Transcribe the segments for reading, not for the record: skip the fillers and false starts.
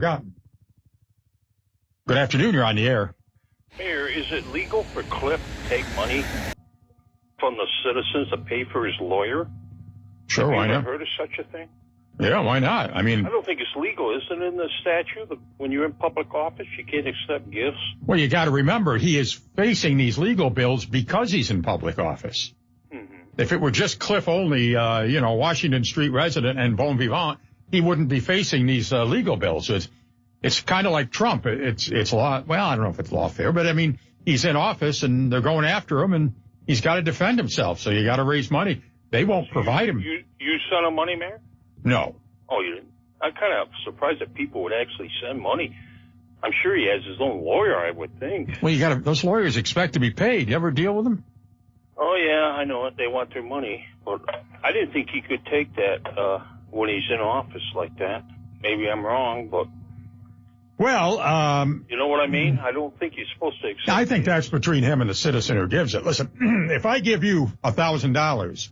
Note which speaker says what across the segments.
Speaker 1: Yeah. Good afternoon. You're on the air.
Speaker 2: Mayor, is it legal for Cliff to take money from the citizens to pay for his lawyer?
Speaker 1: Sure, why not?
Speaker 2: Have you ever heard of such a thing?
Speaker 1: Yeah, why not? I mean,
Speaker 2: I don't think it's legal. Isn't it in the statute that when you're in public office, you can't accept gifts?
Speaker 1: well, you got to remember, he is facing these legal bills because he's in public office.
Speaker 2: Mm-hmm.
Speaker 1: If it were just Cliff only, Washington Street resident and bon vivant, he wouldn't be facing these legal bills. It's kind of like Trump. It's law. Well, I don't know if it's lawfare, but I mean, he's in office and they're going after him and he's got to defend himself. So you got to raise money. They won't provide him.
Speaker 2: You sent him money, Mayor?
Speaker 1: No.
Speaker 2: Oh, you didn't? I'm kind of surprised that people would actually send money. I'm sure he has his own lawyer, I would think.
Speaker 1: Well, those lawyers expect to be paid. You ever deal with them?
Speaker 2: Oh, yeah, I know it. They want their money. But I didn't think he could take that when he's in office like that. Maybe I'm wrong, but...
Speaker 1: Well,
Speaker 2: you know what I mean? I don't think he's supposed to accept
Speaker 1: I think that's between him and the citizen who gives it. Listen, if I give you $1,000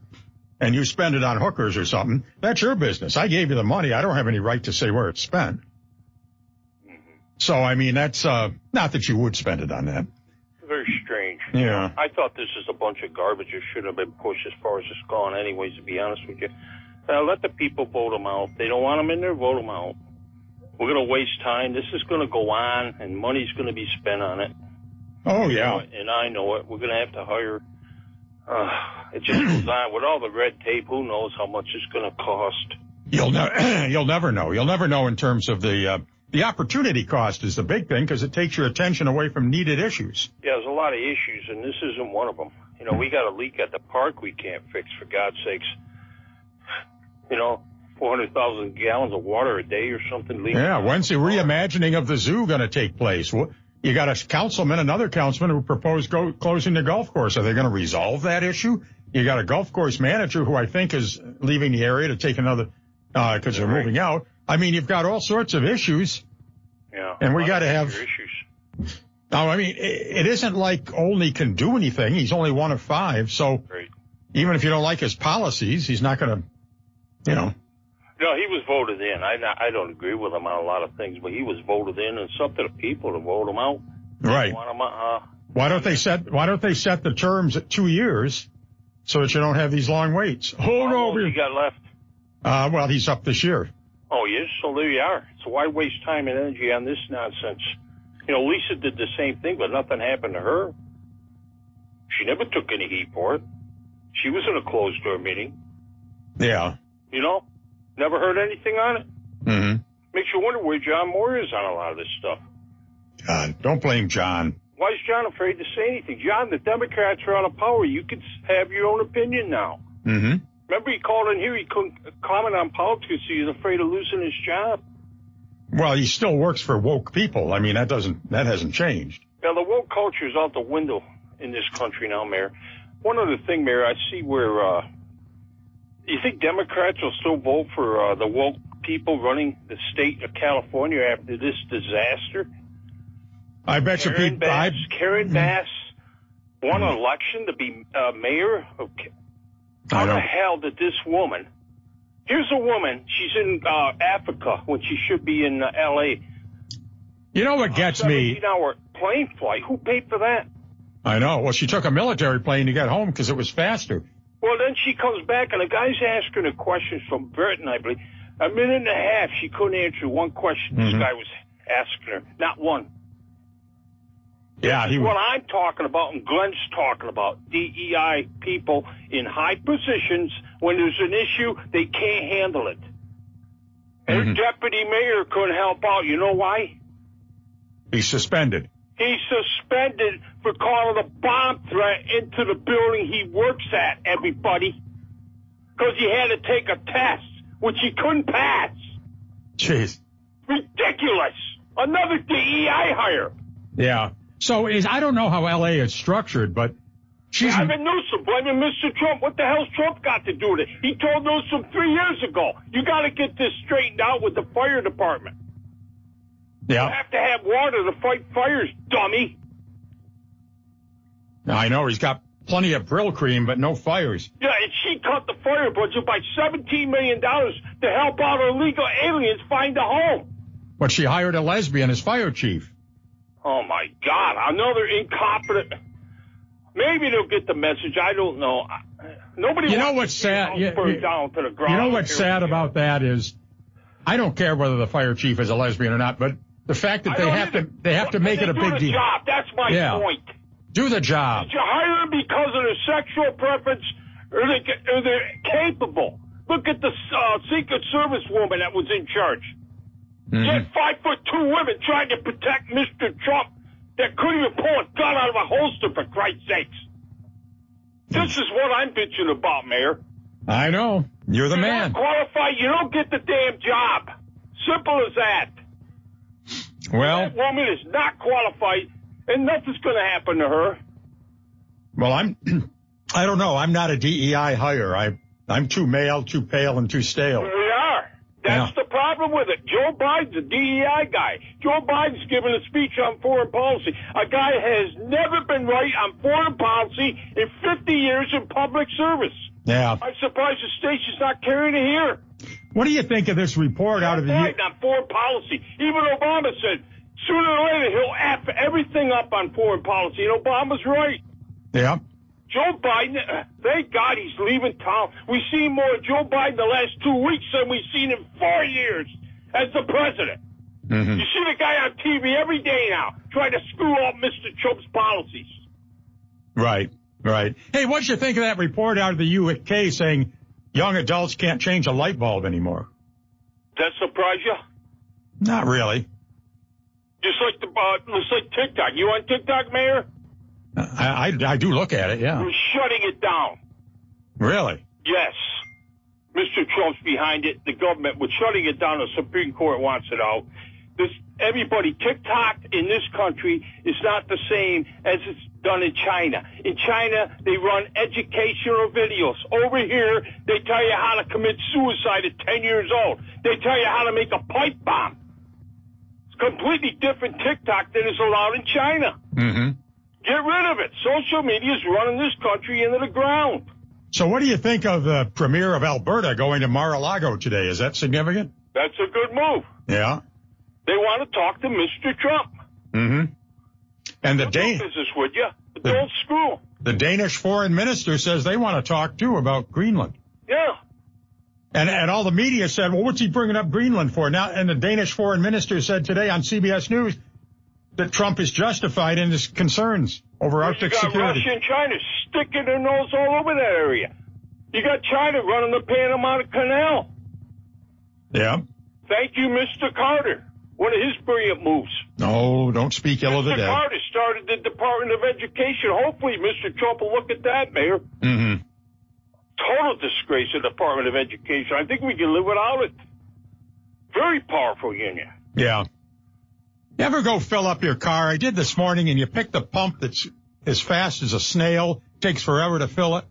Speaker 1: and you spend it on hookers or something, that's your business. I gave you the money. I don't have any right to say where it's spent.
Speaker 2: Mm-hmm.
Speaker 1: So, I mean, that's not that you would spend it on that.
Speaker 2: Very strange.
Speaker 1: Yeah.
Speaker 2: I thought this is a bunch of garbage. It should have been pushed as far as it's gone anyways, to be honest with you. Let the people vote them out. If they don't want them in there, vote them out. We're going to waste time. This is going to go on, and money's going to be spent on it.
Speaker 1: Oh, yeah.
Speaker 2: And I know it. We're going to have to hire. It just goes on. With all the red tape, who knows how much it's going to cost?
Speaker 1: You'll never know. You'll never know in terms of the opportunity cost is the big thing because it takes your attention away from needed issues.
Speaker 2: Yeah, there's a lot of issues, and this isn't one of them. You know, we got a leak at the park we can't fix, for God's sakes. 400,000 gallons of water a day or something leaking.
Speaker 1: Yeah, when's the reimagining of the zoo going to take place? You got another councilman who proposed closing the golf course. Are they going to resolve that issue? You got a golf course manager who I think is leaving the area to take another, because they're moving out. I mean, you've got all sorts of issues.
Speaker 2: Yeah.
Speaker 1: And we got to have
Speaker 2: issues.
Speaker 1: Now, I mean, it isn't like Olney can do anything. He's only one of 5. So even if you don't like his policies, he's not going to,
Speaker 2: No, he was voted in. I don't agree with him on a lot of things, but he was voted in, and it's up to the people to vote him out.
Speaker 1: Right. Why don't they set the terms at 2 years so that you don't have these long waits?
Speaker 2: How long he got left?
Speaker 1: Well, he's up this year.
Speaker 2: Oh, yes? So there you are. So why waste time and energy on this nonsense? Lisa did the same thing, but nothing happened to her. She never took any heat for it. She was in a closed-door meeting.
Speaker 1: Yeah.
Speaker 2: Never heard anything on it.
Speaker 1: Mm-hmm.
Speaker 2: Makes you wonder where John Moore is on a lot of this stuff.
Speaker 1: Don't blame John.
Speaker 2: Why is John afraid to say anything? John, the Democrats are out of power. You could have your own opinion now.
Speaker 1: Mm-hmm.
Speaker 2: Remember he called in here, he couldn't comment on politics. He's afraid of losing his job.
Speaker 1: Well, he still works for woke people. I mean, that hasn't changed.
Speaker 2: Now, the woke culture is out the window in this country now, Mayor. One other thing, Mayor, I see where, you think Democrats will still vote for the woke people running the state of California after this disaster?
Speaker 1: I bet you people...
Speaker 2: Karen Bass won an election to be mayor of... How the hell did this woman... Here's a woman, she's in Africa when she should be in L.A.
Speaker 1: You know what gets me...
Speaker 2: 17-hour plane flight. Who paid for that?
Speaker 1: I know. Well, she took a military plane to get home because it was faster.
Speaker 2: Well, then she comes back, and the guy's asking her questions from Burton, I believe. A minute and a half, she couldn't answer one question this guy was asking her. Not one.
Speaker 1: Yeah,
Speaker 2: this is what I'm talking about and Glenn's talking about. DEI people in high positions, when there's an issue, they can't handle it. And deputy mayor couldn't help out. You know why?
Speaker 1: He's suspended.
Speaker 2: He's suspended for calling a bomb threat into the building he works at, everybody. Because he had to take a test, which he couldn't pass.
Speaker 1: Jeez.
Speaker 2: Ridiculous. Another DEI hire.
Speaker 1: Yeah. So I don't know how L.A. is structured, but she's...
Speaker 2: Gavin Newsom blaming Mr. Trump. What the hell's Trump got to do with it? He told Newsom 3 years ago, you got to get this straightened out with the fire department.
Speaker 1: Yeah.
Speaker 2: You have to have water to fight fires, dummy.
Speaker 1: I know, he's got plenty of grill cream, but no fires.
Speaker 2: Yeah, and she cut the fire budget by $17 million to help out illegal aliens find a home.
Speaker 1: but she hired a lesbian as fire chief.
Speaker 2: Oh, my God. Another incompetent. Maybe they'll get the message. I don't know. Nobody.
Speaker 1: You know what's sad?
Speaker 2: Down to the ground.
Speaker 1: You know what's sad about that is, I don't care whether the fire chief is a lesbian or not, but the fact that they have to make it a big deal.
Speaker 2: Job. That's my point.
Speaker 1: Do the job.
Speaker 2: Did you hire them because of their sexual preference, or they're capable? Look at the Secret Service woman that was in charge.
Speaker 1: Mm-hmm.
Speaker 2: Get 5'2" women trying to protect Mr. Trump that couldn't even pull a gun out of a holster, for Christ's sakes. This is what I'm bitching about, Mayor.
Speaker 1: I know. You're the man.
Speaker 2: You're not qualified. You don't get the damn job. Simple as that.
Speaker 1: Well,
Speaker 2: that woman is not qualified, and nothing's going to happen to her.
Speaker 1: Well, I don't know. I'm not a DEI hire. I'm too male, too pale, and too stale.
Speaker 2: We are. That's the problem with it. Joe Biden's a DEI guy. Joe Biden's giving a speech on foreign policy. A guy has never been right on foreign policy in 50 years in public service.
Speaker 1: Yeah.
Speaker 2: I'm surprised the station's not carrying it here.
Speaker 1: What do you think of this report out of the...
Speaker 2: Biden on foreign policy. Even Obama said sooner or later he'll F everything up on foreign policy, and Obama's right.
Speaker 1: Yeah.
Speaker 2: Joe Biden, thank God he's leaving town. We've seen more of Joe Biden the last 2 weeks than we've seen in 4 years as the president.
Speaker 1: Mm-hmm.
Speaker 2: You see the guy on TV every day now trying to screw up Mr. Trump's policies.
Speaker 1: Right, right. Hey, what'd you think of that report out of the UK saying young adults can't change a light bulb anymore?
Speaker 2: That surprise you?
Speaker 1: Not really.
Speaker 2: Just like TikTok. You on TikTok, Mayor?
Speaker 1: I do look at it, yeah.
Speaker 2: We're shutting it down.
Speaker 1: Really?
Speaker 2: Yes. Mr. Trump's behind it. The government was shutting it down. The Supreme Court wants it out. Everybody, TikTok in this country is not the same as it's done in China. In China, they run educational videos. Over here, they tell you how to commit suicide at 10 years old. They tell you how to make a pipe bomb. It's completely different TikTok than is allowed in China.
Speaker 1: Mm-hmm.
Speaker 2: Get rid of it. Social media is running this country into the ground.
Speaker 1: So what do you think of the premier of Alberta going to Mar-a-Lago today? Is that significant?
Speaker 2: That's a good move.
Speaker 1: Yeah.
Speaker 2: They want to talk to Mr. Trump.
Speaker 1: Mm-hmm. And the
Speaker 2: business, would you? Don't screw.
Speaker 1: The Danish foreign minister says they want to talk, too, about Greenland.
Speaker 2: Yeah.
Speaker 1: And all the media said, well, what's he bringing up Greenland for? Now, and the Danish foreign minister said today on CBS News that Trump is justified in his concerns over Arctic security.
Speaker 2: Russia and China sticking their nose all over that area. You got China running the Panama Canal.
Speaker 1: Yeah.
Speaker 2: Thank you, Mr. Carter. One of his brilliant moves.
Speaker 1: No, don't speak ill of the dead.
Speaker 2: Mr. Carter started the Department of Education. Hopefully, Mr. Trump will look at that, Mayor.
Speaker 1: Mm-hmm.
Speaker 2: Total disgrace of the Department of Education. I think we can live without it. Very powerful union.
Speaker 1: Yeah. You ever go fill up your car? I did this morning, and you pick the pump that's as fast as a snail. Takes forever to fill it.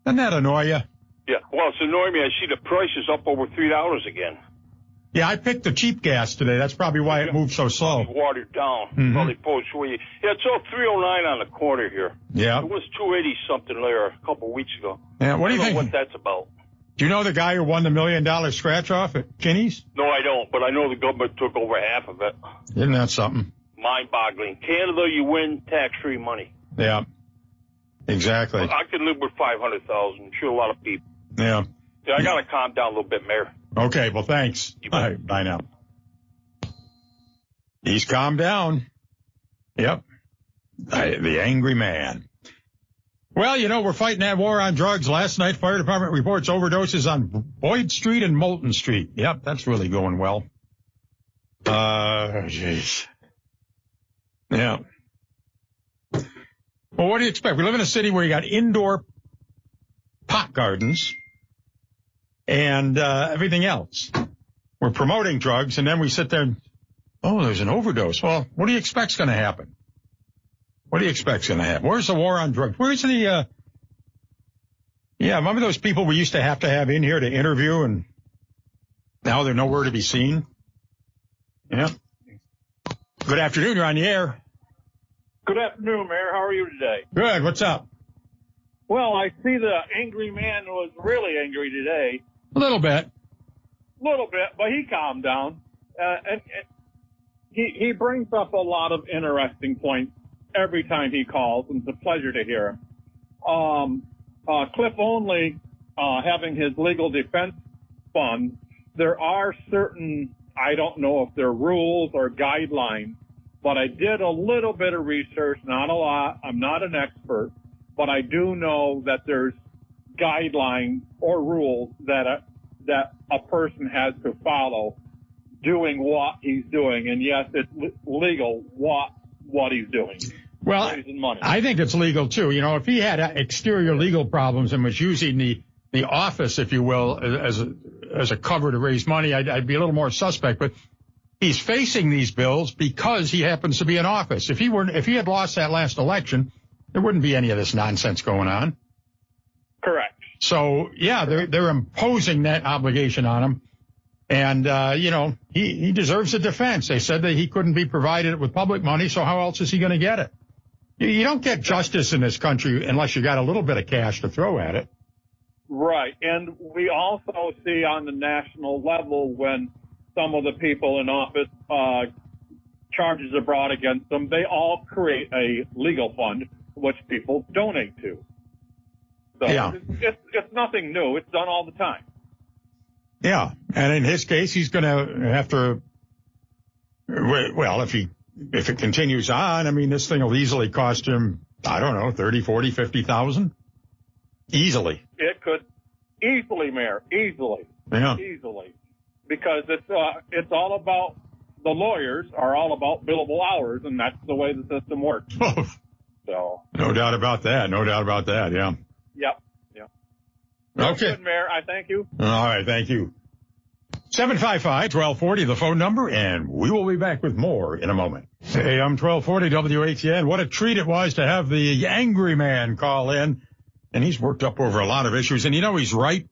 Speaker 1: Doesn't that annoy you?
Speaker 2: Yeah. Well, it's annoying me. I see the price is up over $3 again.
Speaker 1: Yeah, I picked the cheap gas today. That's probably why it moved so slow.
Speaker 2: Watered down.
Speaker 1: Mm-hmm.
Speaker 2: Probably post where you. Yeah, it's all 309 on the corner here.
Speaker 1: Yeah.
Speaker 2: It was 280 something there a couple of weeks ago.
Speaker 1: Yeah. What do you think?
Speaker 2: I don't know what that's about.
Speaker 1: Do you know the guy who won the $1 million scratch off at Kinney's?
Speaker 2: No, I don't, but I know the government took over half of it.
Speaker 1: Isn't that something?
Speaker 2: Mind-boggling. Canada, you win tax-free money.
Speaker 1: Yeah. Exactly.
Speaker 2: Well, I could live with 500,000. I'm sure a lot of people.
Speaker 1: Yeah.
Speaker 2: Yeah, I got to calm down a little bit, Mayor.
Speaker 1: Okay, well, thanks. All right, bye now. He's calmed down. Yep. The angry man. Well, you know, we're fighting that war on drugs. Last night, fire department reports overdoses on Boyd Street and Moulton Street. Yep, that's really going well. Jeez. Yeah. Well, what do you expect? We live in a city where you got indoor pot gardens and everything else. We're promoting drugs, and then we sit there and, oh, there's an overdose. Well, what do you expect's going to happen? What do you expect's going to happen? Where's the war on drugs? Where's the, remember those people we used to have in here to interview, and now they're nowhere to be seen? Yeah. Good afternoon. You're on the air.
Speaker 3: Good afternoon, Mayor. How are you today?
Speaker 1: Good. What's up?
Speaker 3: Well, I see the angry man was really angry today.
Speaker 1: A little bit.
Speaker 3: A little bit, but he calmed down. and he brings up a lot of interesting points every time he calls, and it's a pleasure to hear him. Cliff Only, having his legal defense fund, there are certain, I don't know if they're rules or guidelines, but I did a little bit of research, not a lot. I'm not an expert, but I do know that there's guidelines or rules that a person has to follow doing what he's doing. And yes, it's legal what he's doing.
Speaker 1: Well, I think it's legal too. You know, if he had exterior legal problems and was using the office, if you will, as a cover to raise money, I'd be a little more suspect. But he's facing these bills because he happens to be in office. If he had lost that last election, there wouldn't be any of this nonsense going on.
Speaker 3: Correct.
Speaker 1: So yeah, they're imposing that obligation on him. And, you know, he deserves a defense. They said that he couldn't be provided with public money, so how else is he going to get it? You don't get justice in this country unless you got a little bit of cash to throw at it.
Speaker 3: Right. And we also see on the national level when some of the people in office, charges are brought against them, they all create a legal fund which people donate to. So yeah. It's nothing new. It's done all the time.
Speaker 1: Yeah. And in his case, he's going to have to, well, if it continues on, I mean, this thing will easily cost him, I don't know, 30, 40, 50,000. Easily.
Speaker 3: It could easily, Mayor, easily.
Speaker 1: Yeah.
Speaker 3: Easily. Because it's all about, the lawyers are all about billable hours, and that's the way the system works. So.
Speaker 1: No doubt about that. No doubt about that. Yeah.
Speaker 3: Yep.
Speaker 1: Okay.
Speaker 3: Good, Mayor. I thank you.
Speaker 1: All right. Thank you. 755-1240, the phone number, and we will be back with more in a moment. AM 1240 WATN. What a treat it was to have the angry man call in, and he's worked up over a lot of issues. And you know, he's right.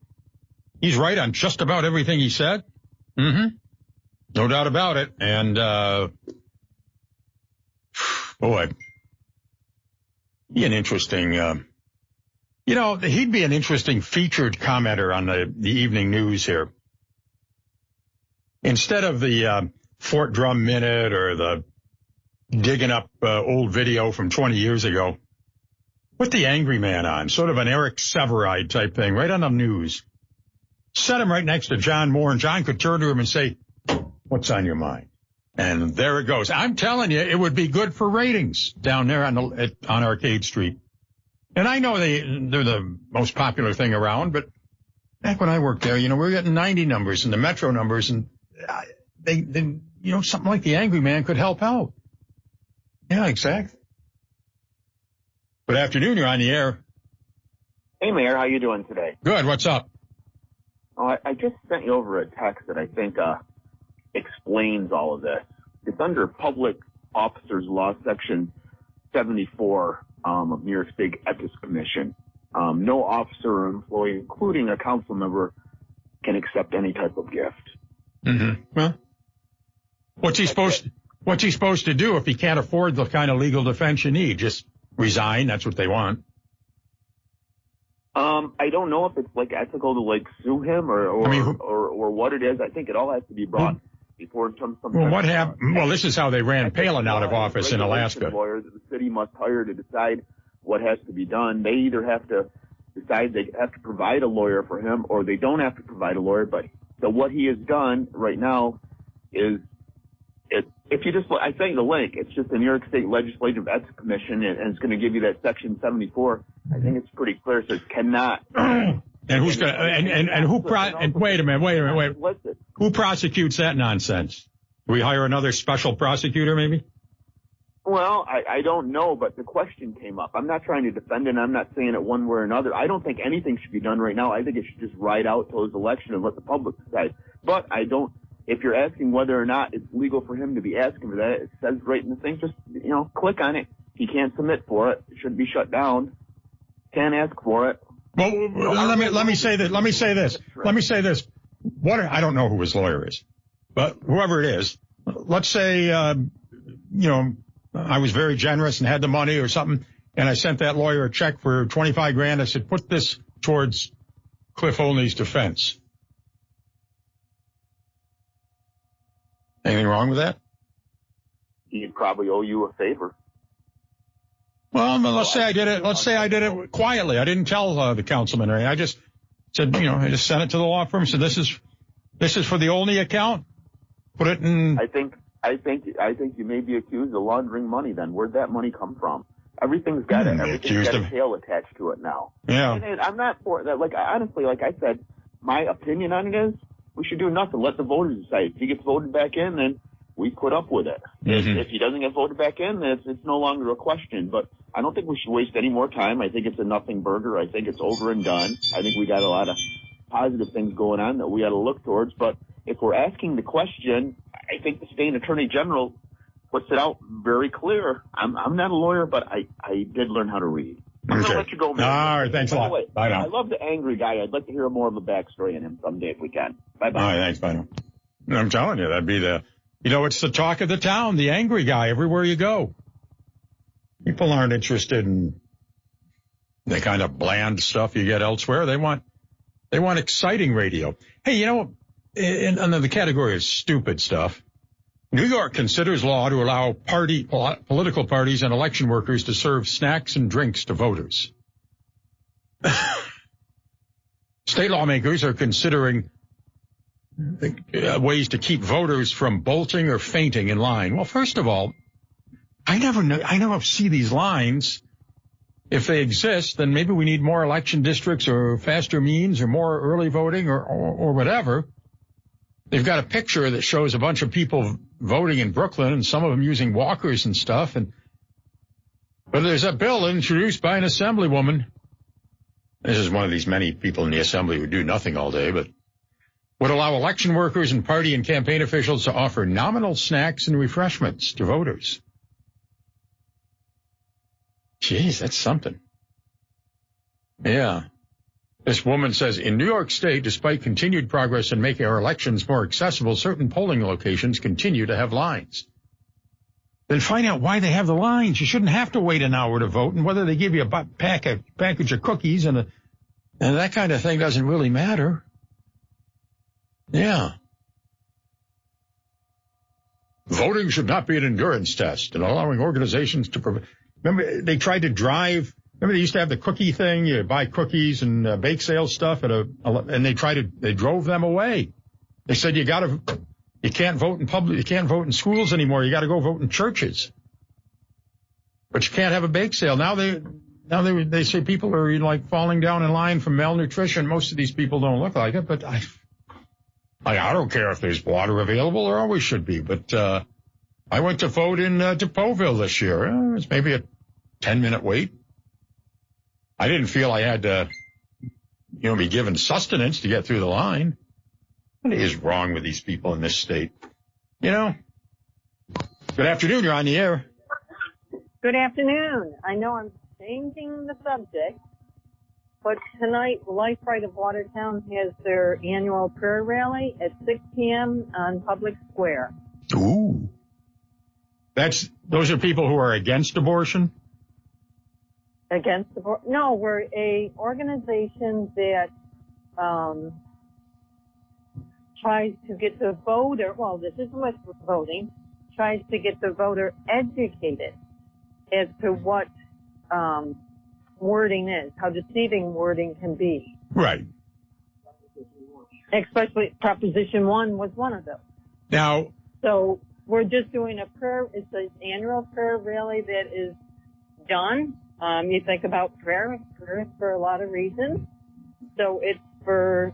Speaker 1: He's right on just about everything he said. Mm-hmm. No doubt about it. And, boy, be an interesting, he'd be an interesting featured commenter on the evening news here. Instead of the Fort Drum Minute or the digging up old video from 20 years ago, put the angry man on, sort of an Eric Severide type thing, right on the news. Set him right next to John Moore, and John could turn to him and say, "What's on your mind?" And there it goes. I'm telling you, it would be good for ratings down there on Arcade Street. And I know they're the most popular thing around, but back when I worked there, we were getting 90 numbers and the Metro numbers, and they something like the angry man could help out. Yeah, exactly. Good afternoon. You're on the air.
Speaker 4: Hey, Mayor. How you doing today?
Speaker 1: Good. What's up?
Speaker 4: Oh, I just sent you over a text that I think explains all of this. It's under Public Officers Law, Section 74 of New York State Ethics Commission. No officer or employee, including a council member, can accept any type of gift.
Speaker 1: Mm-hmm. Well, what's he supposed to do if he can't afford the kind of legal defense you need? Just resign? That's what they want.
Speaker 4: I don't know if it's ethical to sue him or what it is. I think it all has to be brought before some.
Speaker 1: Well, what happened? Well, this is how they ran Palin out of office in Alaska.
Speaker 4: Lawyer that the city must hire to decide what has to be done. They either have to decide they have to provide a lawyer for him, or they don't have to provide a lawyer. But so what he has done right now is if you just, I sent you the link. It's just the New York State Legislative Ethics Commission, and it's going to give you that Section 74. I think it's pretty clear. It says cannot.
Speaker 1: And who's going to, and wait a minute. Who prosecutes that nonsense? Do we hire another special prosecutor maybe?
Speaker 4: Well, I don't know, but the question came up. I'm not trying to defend it. I'm not saying it one way or another. I don't think anything should be done right now. I think it should just ride out till his election and let the public decide. But if you're asking whether or not it's legal for him to be asking for that, it says right in the thing, just, click on it. He can't submit for it. It should be shut down. Can't ask for it.
Speaker 1: Well, let me say this. I don't know who his lawyer is, but whoever it is, let's say, I was very generous and had the money or something, and I sent that lawyer a check for $25,000. I said, put this towards Cliff Olney's defense. Anything wrong with that?
Speaker 4: He'd probably owe you a favor.
Speaker 1: Well, let's say I did it. Let's say I did it quietly. I didn't tell the councilman or anything. I just said, I just sent it to the law firm. Said this is for the Olney account. Put it in.
Speaker 4: I think you may be accused of laundering money. Then where'd that money come from? Everything's got a tail attached to it now.
Speaker 1: Yeah.
Speaker 4: And I'm not for that. Like honestly, like I said, my opinion on it is we should do nothing. Let the voters decide. If he gets voted back in, then we put up with it.
Speaker 1: Mm-hmm.
Speaker 4: If he doesn't get voted back in, then it's no longer a question. But I don't think we should waste any more time. I think it's a nothing burger. I think it's over and done. I think we got a lot of positive things going on that we got to look towards. But if we're asking the question, I think the state attorney general puts it out very clear. I'm not a lawyer, but I did learn how to read. I'm going to let you go, man.
Speaker 1: All right, thanks a lot. Bye now.
Speaker 4: I love the angry guy. I'd like to hear more of a backstory on him someday if we can. Bye-bye.
Speaker 1: All right, thanks. Bye now. I'm telling you, that'd be it's the talk of the town, the angry guy everywhere you go. People aren't interested in the kind of bland stuff you get elsewhere. They want exciting radio. Hey, under the category of stupid stuff, New York considers law to allow political parties and election workers to serve snacks and drinks to voters. State lawmakers are considering ways to keep voters from bolting or fainting in line. Well, first of all, I never see these lines. If they exist, then maybe we need more election districts or faster means or more early voting or whatever. They've got a picture that shows a bunch of people voting in Brooklyn and some of them using walkers and stuff. But there's a bill introduced by an assemblywoman. This is one of these many people in the assembly who do nothing all day, but would allow election workers and party and campaign officials to offer nominal snacks and refreshments to voters. Jeez, that's something. Yeah. This woman says, in New York State, despite continued progress in making our elections more accessible, certain polling locations continue to have lines. Then find out why they have the lines. You shouldn't have to wait an hour to vote, and whether they give you a package of cookies and that kind of thing doesn't really matter. Yeah. Voting should not be an endurance test, and allowing organizations to remember, they tried to drive. Remember, they used to have the cookie thing. You buy cookies and bake sale stuff and they drove them away. They said you can't vote in public, you can't vote in schools anymore. You got to go vote in churches. But you can't have a bake sale. Now they say people are like falling down in line from malnutrition. Most of these people don't look like it, but I don't care if there's water available. There always should be. But I went to vote in Depauville this year. It was maybe a 10-minute wait. I didn't feel I had to, be given sustenance to get through the line. What is wrong with these people in this state? Good afternoon. You're on the air.
Speaker 5: Good afternoon. I know I'm changing the subject, but tonight, Life Right of Watertown has their annual prayer rally at 6 p.m. on Public Square.
Speaker 1: Ooh. Those are people who are against abortion?
Speaker 5: Against abortion? No, we're a organization that tries to get the voter, well, this is with voting, tries to get the voter educated as to what wording is, how deceiving wording can be.
Speaker 1: Right.
Speaker 5: Especially Proposition 1 was one of those.
Speaker 1: Now.
Speaker 5: So we're just doing it's an annual prayer rally that is done. You think about prayer is for a lot of reasons. So it's for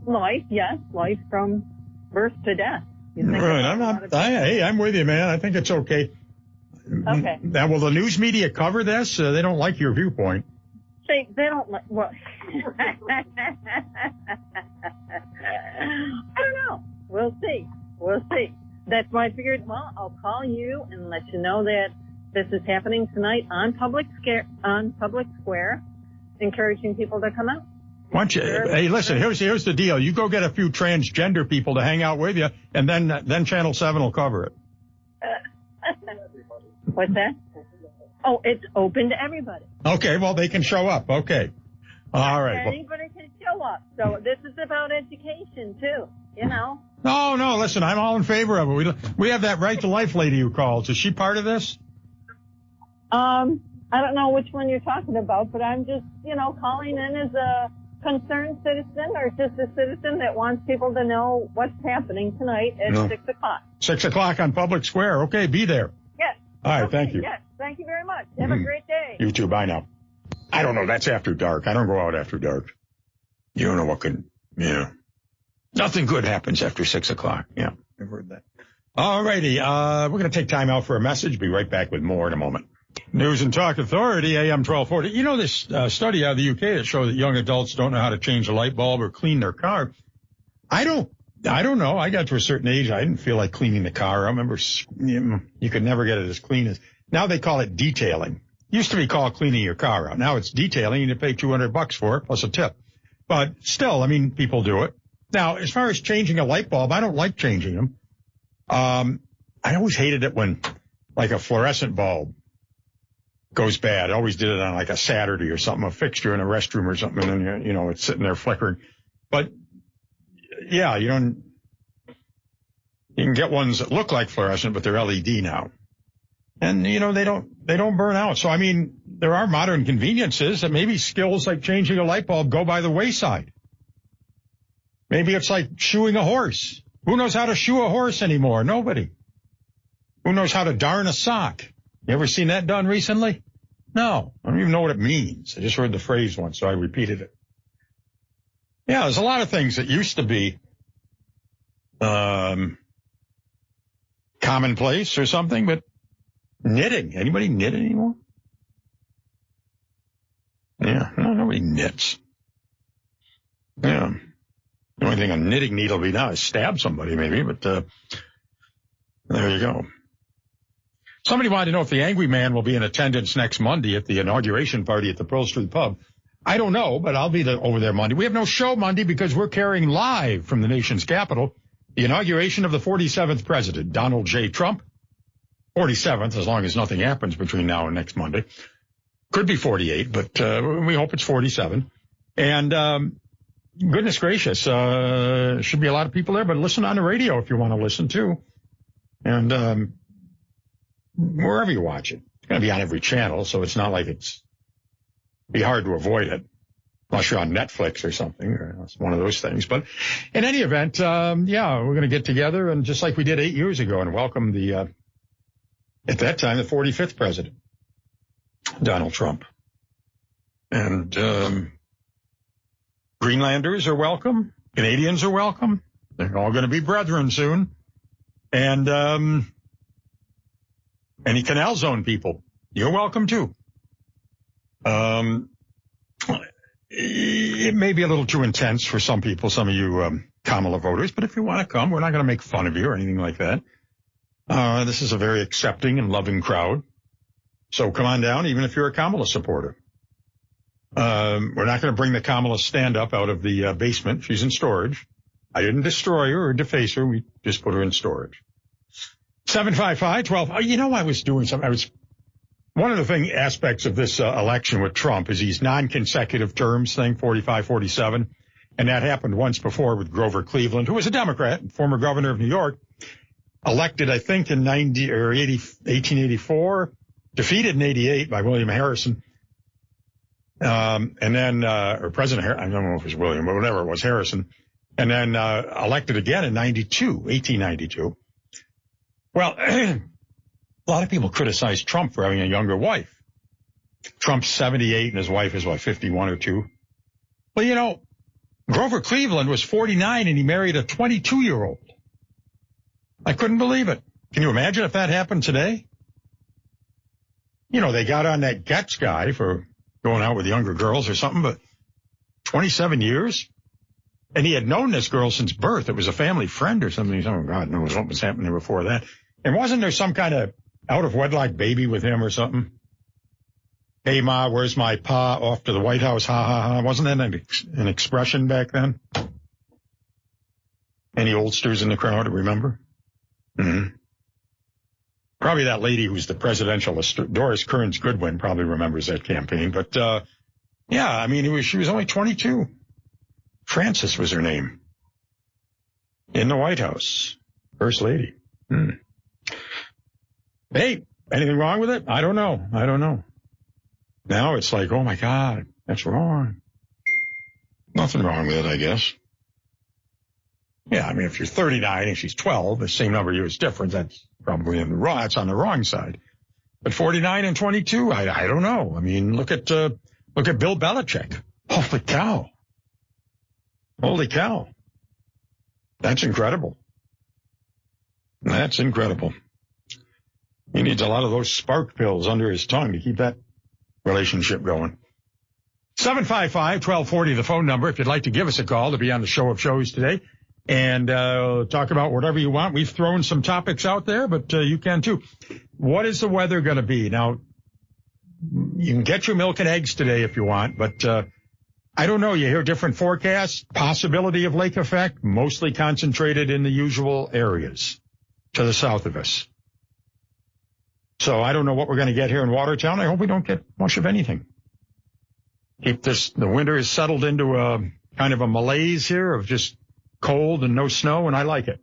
Speaker 5: life, yes, life from birth to death.
Speaker 1: Right. I'm with you, man. I think it's okay.
Speaker 5: Okay.
Speaker 1: Now, will the news media cover this? They don't like your viewpoint.
Speaker 5: They don't like, well, I don't know. We'll see. That's why I figured, I'll call you and let you know that this is happening tonight on Public Square, encouraging people to come out.
Speaker 1: Why don't you, hey, listen, here's the deal. You go get a few transgender people to hang out with you, and then Channel 7 will cover it.
Speaker 5: What's that? Oh, it's open to everybody.
Speaker 1: Okay, well, they can show up. Okay. All right.
Speaker 5: Anybody can show up. So this is about education, too. you know.
Speaker 1: No, listen, I'm all in favor of it. We have that Right to Life lady who calls. Is she part of this?
Speaker 5: I don't know which one you're talking about, but I'm just, calling in as a concerned citizen or just a citizen that wants people to know what's happening tonight at 6 o'clock.
Speaker 1: 6 o'clock on Public Square. Okay, be there.
Speaker 5: Yes.
Speaker 1: All right,
Speaker 5: okay,
Speaker 1: thank you.
Speaker 5: Yes, thank you very much. Have a great day.
Speaker 1: You too. Bye now. I don't know. That's after dark. I don't go out after dark. You don't know what could, nothing good happens after 6 o'clock. Yeah, I've heard that. All righty. We're going to take time out for a message. Be right back with more in a moment. News and Talk Authority, AM 1240. You know this study out of the UK that shows that young adults don't know how to change a light bulb or clean their car. I don't know. I got to a certain age. I didn't feel like cleaning the car. I remember you could never get it as clean as. Now they call it detailing. Used to be called cleaning your car out. Now it's detailing. You pay $200 for it plus a tip. But still, people do it. Now, as far as changing a light bulb, I don't like changing them. I always hated it when, like, a fluorescent bulb goes bad. I always did it on, like, a Saturday or something, a fixture in a restroom or something, and then, it's sitting there flickering. But, yeah, you can get ones that look like fluorescent, but they're LED now. And, they don't burn out. So, there are modern conveniences that maybe skills like changing a light bulb go by the wayside. Maybe it's like shoeing a horse. Who knows how to shoe a horse anymore? Nobody. Who knows how to darn a sock? You ever seen that done recently? No. I don't even know what it means. I just heard the phrase once, so I repeated it. Yeah, there's a lot of things that used to be commonplace or something, but knitting. Anybody knit anymore? Yeah, no, nobody knits. Yeah. The only thing a knitting needle will be now is stab somebody maybe, but there you go. Somebody wanted to know if the angry man will be in attendance next Monday at the inauguration party at the Pearl Street Pub. I don't know, but I'll be over there Monday. We have no show Monday because we're carrying live from the nation's capital the inauguration of the 47th president, Donald J. Trump. 47th, as long as nothing happens between now and next Monday. Could be 48, but we hope it's 47. And goodness gracious, should be a lot of people there, but listen on the radio if you want to listen too. And wherever you watch it. It's going to be on every channel, so it's not like be hard to avoid it, unless you're on Netflix or something. Or it's one of those things. But in any event, we're going to get together, and just like we did 8 years ago, and welcome at that time, the 45th president, Donald Trump. And Greenlanders are welcome. Canadians are welcome. They're all going to be brethren soon. And any Canal Zone people, you're welcome too. It may be a little too intense for some people, some of you Kamala voters, but if you want to come, we're not going to make fun of you or anything like that. This is a very accepting and loving crowd. So come on down, even if you're a Kamala supporter. We're not going to bring the Kamala stand-up out of the basement. She's in storage. I didn't destroy her or deface her. We just put her in storage. 755-12. I was doing something. One of the aspects of this election with Trump is these non-consecutive terms thing, 45, 47. And that happened once before with Grover Cleveland, who was a Democrat, former governor of New York, elected, I think, in 1884, defeated in 88 by William Harrison. And then, or President Harrison, I don't know if it was William, but whatever it was, Harrison. And then, elected again in 1892. Well, a lot of people criticize Trump for having a younger wife. Trump's 78 and his wife is, 51 or 2? Well, Grover Cleveland was 49 and he married a 22-year-old. I couldn't believe it. Can you imagine if that happened today? They got on that Getz guy for going out with younger girls or something, but 27 years? And he had known this girl since birth. It was a family friend or something. Oh, God knows what was happening before that. And wasn't there some kind of out-of-wedlock baby with him or something? Hey, Ma, where's my pa? Off to the White House, ha, ha, ha. Wasn't that an expression back then? Any oldsters in the crowd, remember? Mm-hmm. Probably that lady who's the presidential, Doris Kearns Goodwin, probably remembers that campaign. But, she was only 22. Frances was her name. in the White House. First Lady. Hey, anything wrong with it? I don't know. Now it's like, oh my God, that's wrong. Nothing wrong with it, I guess. Yeah, I mean, if you're 39 and she's 12, the same number of years difference, that's probably that's on the wrong side. But 49 and 22, I don't know. I mean, look at Bill Belichick. Holy cow. That's incredible. He needs a lot of those spark pills under his tongue to keep that relationship going. 755-1240, the phone number, if you'd like to give us a call to be on the show of shows today and talk about whatever you want. We've thrown some topics out there, but you can too. What is the weather going to be? Now, you can get your milk and eggs today if you want, but I don't know. You hear different forecasts, possibility of lake effect, mostly concentrated in the usual areas to the south of us. So I don't know what we're going to get here in Watertown. I hope we don't get much of anything. The winter is settled into a kind of a malaise here of just cold and no snow, and I like it.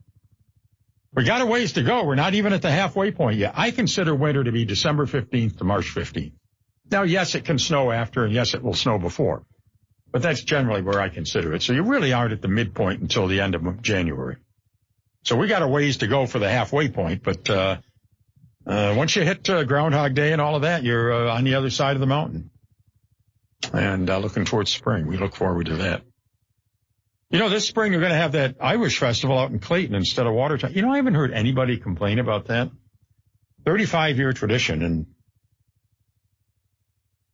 Speaker 1: We got a ways to go. We're not even at the halfway point yet. I consider winter to be December 15th to March 15th. Now, yes, it can snow after, and yes, it will snow before. But that's generally where I consider it. So you really aren't at the midpoint until the end of January. So we got a ways to go for the halfway point, but once you hit Groundhog Day and all of that, you're on the other side of the mountain. And looking towards spring. We look forward to that. You know, this spring we're going to have that Irish festival out in Clayton instead of Watertown. You know, I haven't heard anybody complain about that. 35-year tradition. And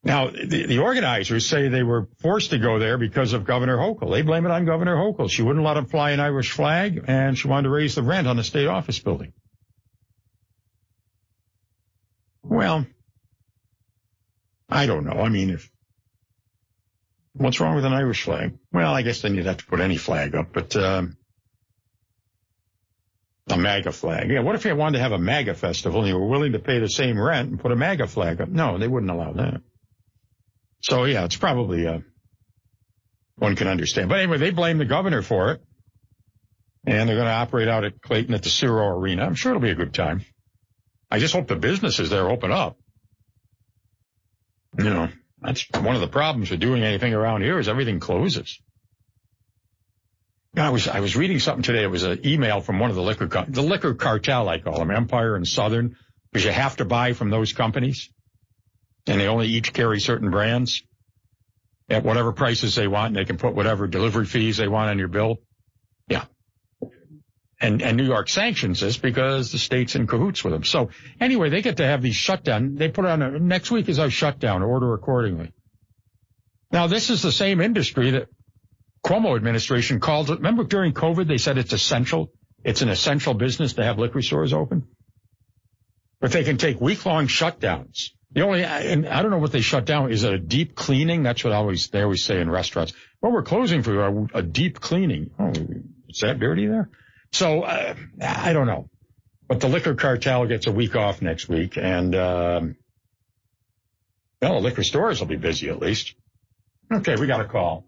Speaker 1: now the organizers say they were forced to go there because of Governor Hochul. They blame it on Governor Hochul. She wouldn't let them fly an Irish flag, and she wanted to raise the rent on the state office building. Well, I don't know. I mean, what's wrong with an Irish flag? Well, I guess then you'd have to put any flag up, but a MAGA flag. Yeah, what if you wanted to have a MAGA festival and you were willing to pay the same rent and put a MAGA flag up? No, they wouldn't allow that. So, yeah, it's probably one can understand. But anyway, they blame the governor for it, and they're going to operate out at Clayton at the Ciro Arena. I'm sure it'll be a good time. I just hope the businesses there open up. You know, that's one of the problems with doing anything around here is everything closes. You know, I was reading something today. It was an email from one of the liquor cartel, I call them, Empire and Southern, because you have to buy from those companies, and they only each carry certain brands at whatever prices they want, and they can put whatever delivery fees they want on your bill. Yeah. And New York sanctions this because the state's in cahoots with them. So anyway, they get to have these shutdown. They put on next week is our shutdown, order accordingly. Now, this is the same industry that Cuomo administration called it. Remember during COVID, they said it's essential. It's an essential business to have liquor stores open. But they can take week-long shutdowns. And I don't know what they shut down. Is it a deep cleaning? That's what they always say in restaurants. Well, we're closing for a deep cleaning. Oh, is that dirty there? So, I don't know. But the liquor cartel gets a week off next week, and, the liquor stores will be busy at least. Okay, we got a call.